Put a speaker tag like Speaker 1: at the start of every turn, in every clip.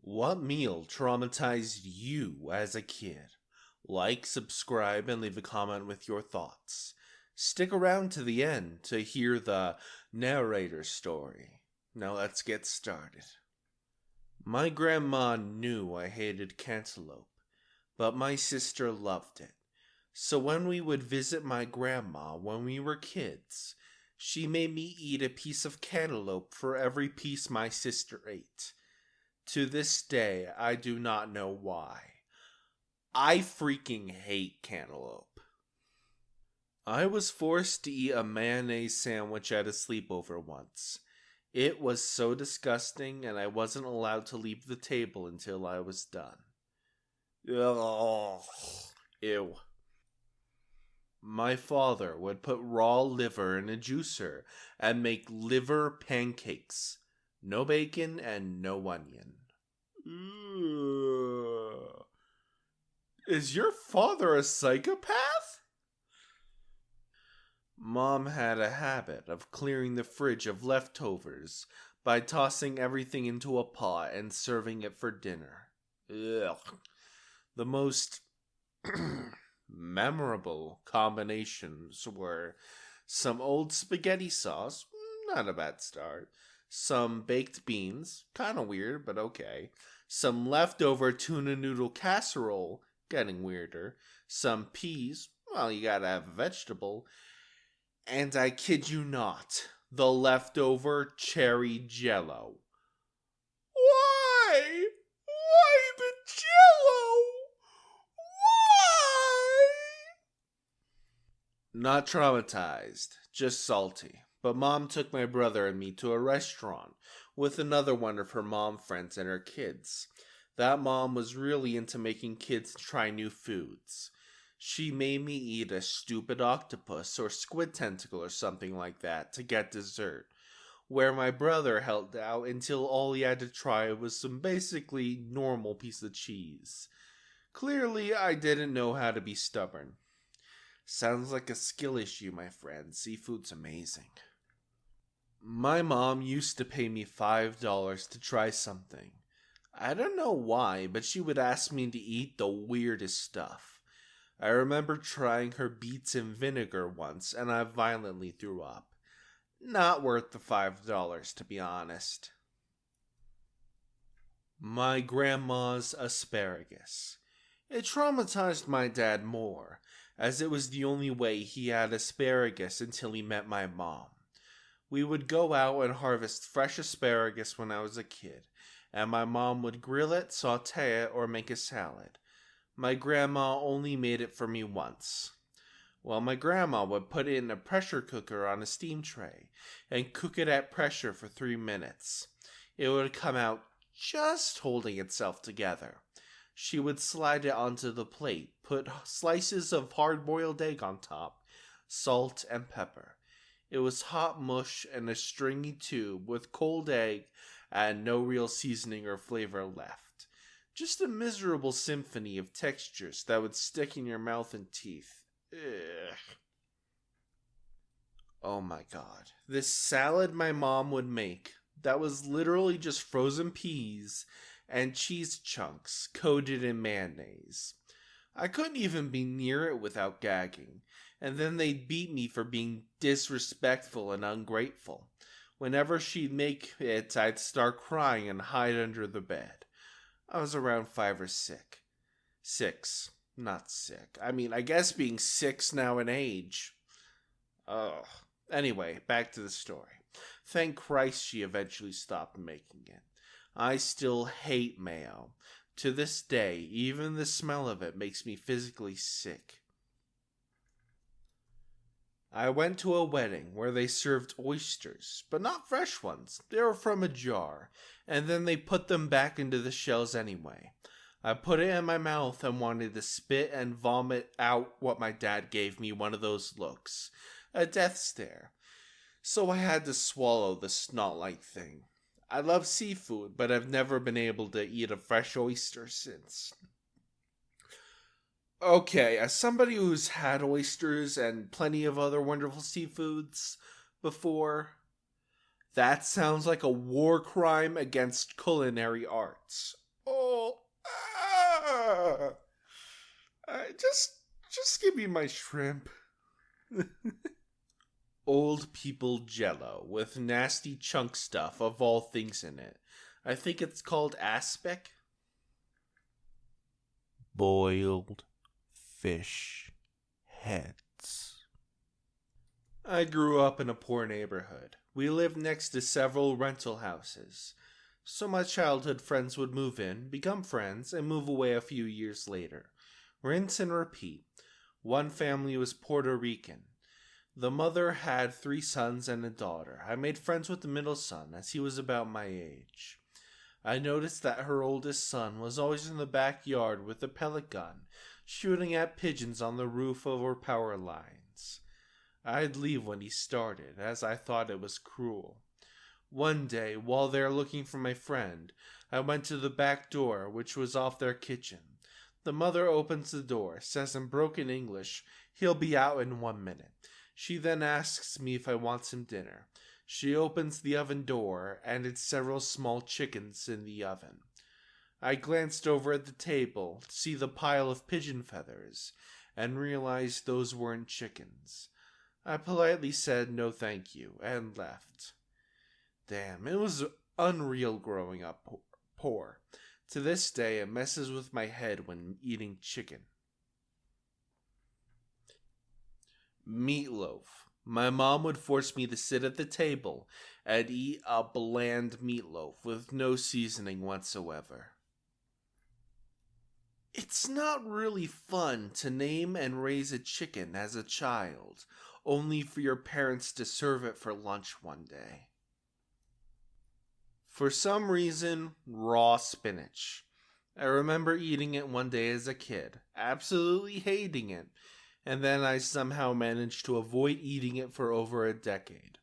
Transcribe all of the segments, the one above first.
Speaker 1: What meal traumatized you as a kid? Like, subscribe, and leave a comment with your thoughts. Stick around to the end to hear the narrator's story. Now let's get started. My grandma knew I hated cantaloupe, but my sister loved it. So when we would visit my grandma when we were kids, she made me eat a piece of cantaloupe for every piece my sister ate. To this day, I do not know why. I freaking hate cantaloupe. I was forced to eat a mayonnaise sandwich at a sleepover once. It was so disgusting, and I wasn't allowed to leave the table until I was done. Ugh. Ew. My father would put raw liver in a juicer and make liver pancakes. No bacon and no onion. Ugh. Is your father a psychopath? Mom had a habit of clearing the fridge of leftovers by tossing everything into a pot and serving it for dinner. Ugh. The most memorable combinations were some old spaghetti sauce, not a bad start, some baked beans, kind of weird, but okay, some leftover tuna noodle casserole, getting weirder, some peas, well, you gotta have a vegetable, and I kid you not, the leftover cherry jello. Why? Why the jello? Why? Not traumatized, just salty. But Mom took my brother and me to a restaurant with another one of her mom friends and her kids. That mom was really into making kids try new foods. She made me eat a stupid octopus or squid tentacle or something like that to get dessert, where my brother held out until all he had to try was some basically normal piece of cheese. Clearly, I didn't know how to be stubborn. Sounds like a skill issue, my friend. Seafood's amazing. My mom used to pay me $5 to try something. I don't know why, but she would ask me to eat the weirdest stuff. I remember trying her beets in vinegar once, and I violently threw up. Not worth the $5, to be honest. My grandma's asparagus. It traumatized my dad more, as it was the only way he had asparagus until he met my mom. We would go out and harvest fresh asparagus when I was a kid, and my mom would grill it, saute it, or make a salad. My grandma only made it for me once. Well, my grandma would put it in a pressure cooker on a steam tray and cook it at pressure for 3 minutes. It would come out just holding itself together. She would slide it onto the plate, put slices of hard-boiled egg on top, salt and pepper. It was hot mush in a stringy tube with cold egg and no real seasoning or flavor left. Just a miserable symphony of textures that would stick in your mouth and teeth. Ugh. Oh my god. This salad my mom would make that was literally just frozen peas and cheese chunks coated in mayonnaise. I couldn't even be near it without gagging, and then they'd beat me for being disrespectful and ungrateful. Whenever she'd make it, I'd start crying and hide under the bed. I was around 5 or 6. 6. Not sick. I mean, I guess being 6 now in age. Ugh. Anyway, back to the story. Thank Christ she eventually stopped making it. I still hate mayo. To this day, even the smell of it makes me physically sick. I went to a wedding where they served oysters, but not fresh ones. They were from a jar, and then they put them back into the shells anyway. I put it in my mouth and wanted to spit and vomit out what my dad gave me one of those looks. A death stare. So I had to swallow the snot-like thing. I love seafood, but I've never been able to eat a fresh oyster since. Okay, as somebody who's had oysters and plenty of other wonderful seafoods before, that sounds like a war crime against culinary arts. Oh, ah. Just give me my shrimp. Old people jello with nasty chunk stuff of all things in it. I think it's called aspic. Boiled fish heads. I grew up in a poor neighborhood. We lived next to several rental houses. So my childhood friends would move in, become friends, and move away a few years later. Rinse and repeat. One family was Puerto Rican. The mother had 3 sons and a daughter. I made friends with the middle son as he was about my age. I noticed that her oldest son was always in the backyard with a pellet gun, shooting at pigeons on the roof of our power lines. I'd leave when he started, as I thought it was cruel. One day, while they were looking for my friend, I went to the back door, which was off their kitchen. The mother opens the door, says in broken English, "He'll be out in 1 minute." She then asks me if I want some dinner. She opens the oven door, and it's several small chickens in the oven. I glanced over at the table to see the pile of pigeon feathers, and realized those weren't chickens. I politely said no thank you, and left. Damn, it was unreal growing up poor. To this day, it messes with my head when eating chicken. Meatloaf. My mom would force me to sit at the table and eat a bland meatloaf with no seasoning whatsoever. It's not really fun to name and raise a chicken as a child, only for your parents to serve it for lunch one day. For some reason, raw spinach. I remember eating it one day as a kid, absolutely hating it, and then I somehow managed to avoid eating it for over a decade.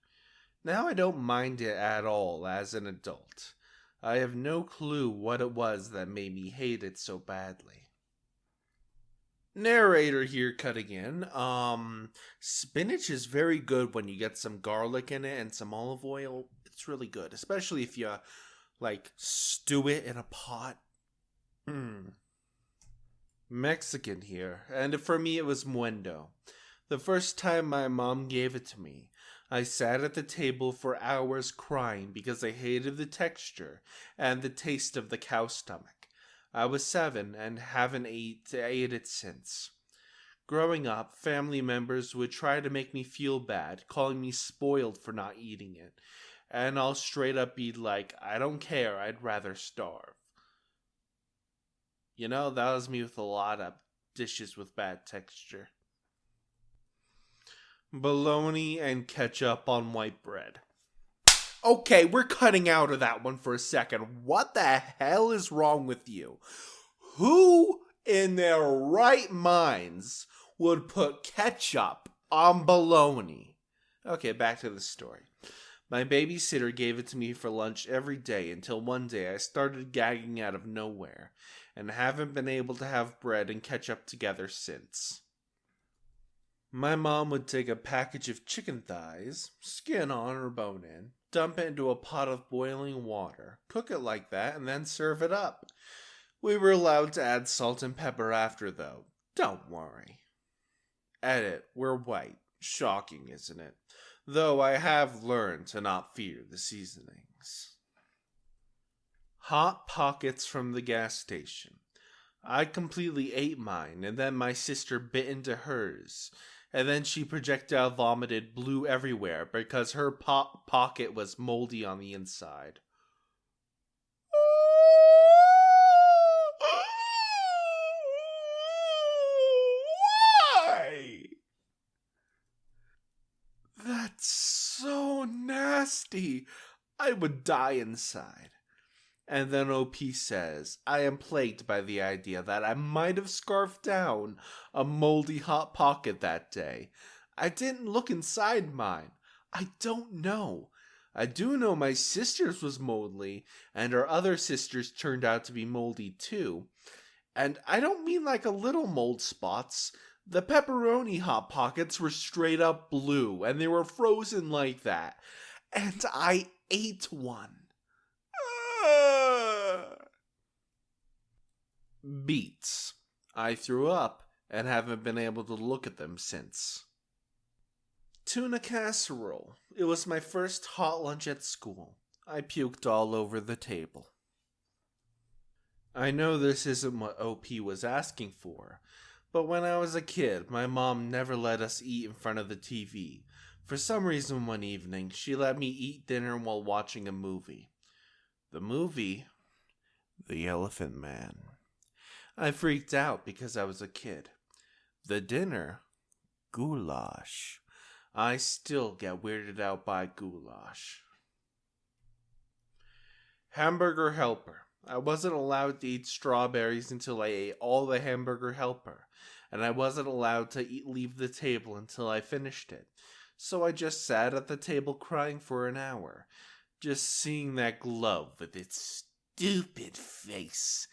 Speaker 1: Now I don't mind it at all as an adult. I have no clue what it was that made me hate it so badly. Narrator here cutting in. Spinach is very good when you get some garlic in it and some olive oil. It's really good, especially if you stew it in a pot. Mexican here, and for me it was muendo. The first time my mom gave it to me, I sat at the table for hours crying because I hated the texture and the taste of the cow stomach. I was 7 and haven't ate it since. Growing up, family members would try to make me feel bad, calling me spoiled for not eating it, and I'll straight up be like, I don't care, I'd rather starve. You know, that was me with a lot of dishes with bad texture. Bologna and ketchup on white bread. Okay, we're cutting out of that one for a second. What the hell is wrong with you? Who in their right minds would put ketchup on bologna? Okay, back to the story. My babysitter gave it to me for lunch every day until one day I started gagging out of nowhere and haven't been able to have bread and ketchup together since. My mom would take a package of chicken thighs, skin on or bone in, dump it into a pot of boiling water, cook it like that, and then serve it up. We were allowed to add salt and pepper after, though. Don't worry. Edit, we're white. Shocking, isn't it? Though I have learned to not fear the seasonings. Hot Pockets from the gas station. I completely ate mine, and then my sister bit into hers, and then she projectile vomited blue everywhere because her pocket was moldy on the inside. Why? That's so nasty. I would die inside. And then OP says, I am plagued by the idea that I might have scarfed down a moldy hot pocket that day. I didn't look inside mine. I don't know. I do know my sister's was moldy, and her other sisters turned out to be moldy too. And I don't mean like a little mold spots. The pepperoni hot pockets were straight up blue, and they were frozen like that. And I ate one. Beets. I threw up and haven't been able to look at them since. Tuna casserole. It was my first hot lunch at school. I puked all over the table. I know this isn't what OP was asking for, but when I was a kid, my mom never let us eat in front of the TV. For some reason one evening, she let me eat dinner while watching a movie. The movie? The Elephant Man. I freaked out because I was a kid. The dinner? Goulash. I still get weirded out by goulash. Hamburger helper. I wasn't allowed to eat strawberries until I ate all the hamburger helper, and I wasn't allowed to leave the table until I finished it. So I just sat at the table crying for an hour, just seeing that glove with its stupid face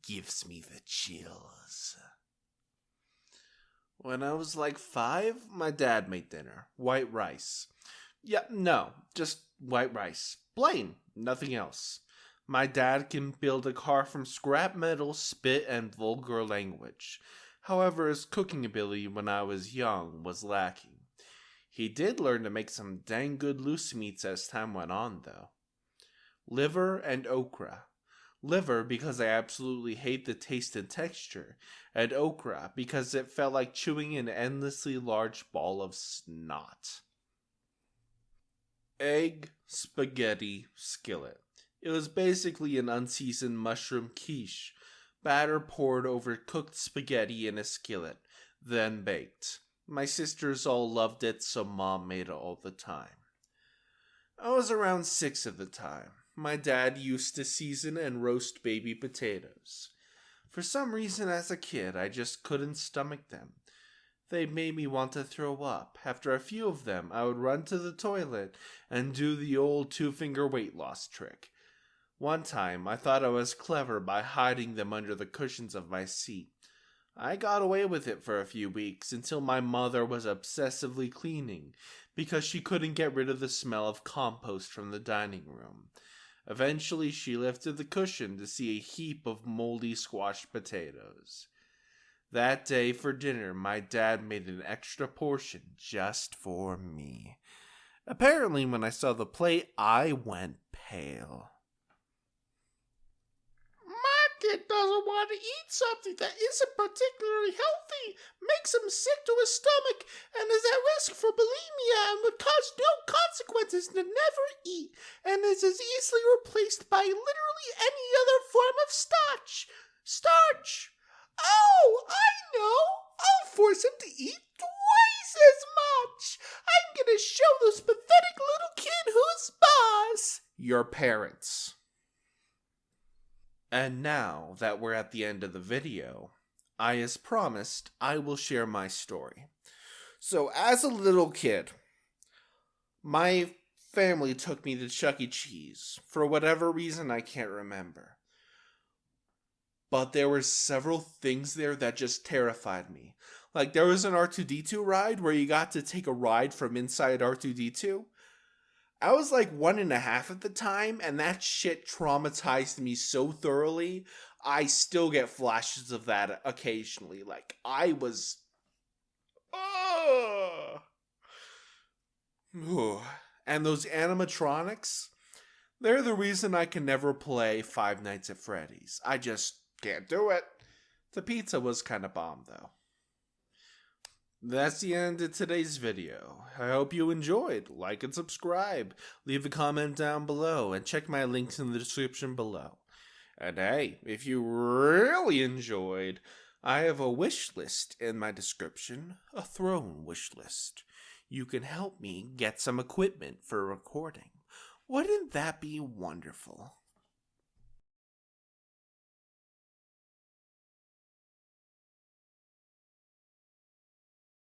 Speaker 1: gives me the chills. When I was like 5, my dad made dinner. White rice. Just white rice. Plain, nothing else. My dad can build a car from scrap metal, spit, and vulgar language. However, his cooking ability when I was young was lacking. He did learn to make some dang good loose meats as time went on, though. Liver and okra. Liver because I absolutely hate the taste and texture, and okra because it felt like chewing an endlessly large ball of snot. Egg, spaghetti, skillet. It was basically an unseasoned mushroom quiche, batter poured over cooked spaghetti in a skillet, then baked. My sisters all loved it, so Mom made it all the time. I was around 6 at the time. My dad used to season and roast baby potatoes. For some reason as a kid, I just couldn't stomach them. They made me want to throw up. After a few of them, I would run to the toilet and do the old 2-finger weight loss trick. One time, I thought I was clever by hiding them under the cushions of my seat. I got away with it for a few weeks until my mother was obsessively cleaning because she couldn't get rid of the smell of compost from the dining room. Eventually, she lifted the cushion to see a heap of moldy squashed potatoes. That day for dinner, my dad made an extra portion just for me. Apparently, when I saw the plate, I went pale.
Speaker 2: Kid doesn't want to eat something that isn't particularly healthy, makes him sick to his stomach, and is at risk for bulimia and would cause no consequences to never eat, and is as easily replaced by literally any other form of starch. Starch! Oh, I know! I'll force him to eat twice as much! I'm gonna show this pathetic little kid who's boss!
Speaker 1: Your parents. And now that we're at the end of the video, as promised, I will share my story. So, as a little kid, my family took me to Chuck E. Cheese. For whatever reason, I can't remember. But there were several things there that just terrified me. Like, there was an R2-D2 ride where you got to take a ride from inside R2-D2. I was like 1.5 at the time, and that shit traumatized me so thoroughly, I still get flashes of that occasionally. Like, I was... And those animatronics, they're the reason I can never play Five Nights at Freddy's. I just can't do it. The pizza was kind of bomb, though. That's the end of today's video. I hope you enjoyed. Like and subscribe. Leave a comment down below and check my links in the description below. And hey, if you really enjoyed, I have a wish list in my description. A throne wish list. You can help me get some equipment for recording. Wouldn't that be wonderful?